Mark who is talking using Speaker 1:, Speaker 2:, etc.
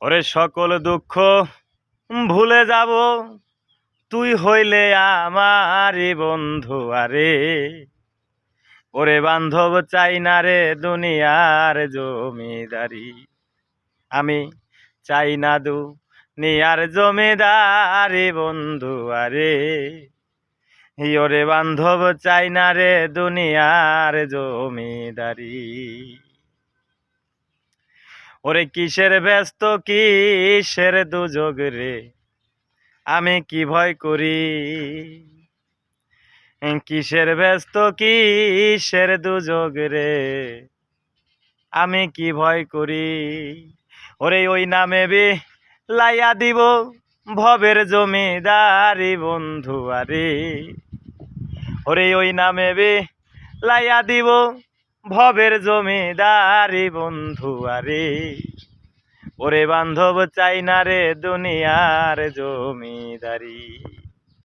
Speaker 1: ওরে সকল দুঃখ ভুলে যাব, তুই হইলে আমারই বন্ধু। আরে ওরে বান্ধব চাই না রে দুনিয়ার জমিদারি, আমি চাই না দুনিয়ার জমিদারি বন্ধু। আরে ওরে বান্ধব চাই না রে দুনিয়ার জমিদারি। ওরে কিসের ব্যস্ত কিসের দুযোগ রে, আমি কি ভয় করি। কিসের ব্যস্ত কিসের দুযোগ রে, আমি কি ভয় করি। ওরে ওই নামে লাইয়া দিব ভবের জমিদারি বন্ধু। আরে ওরে ওই নামে লাইয়া দিব ভবের জমিদারি বন্ধু। আরে ওরে বান্ধব চাই না রে দুনিয়ার জমিদারি।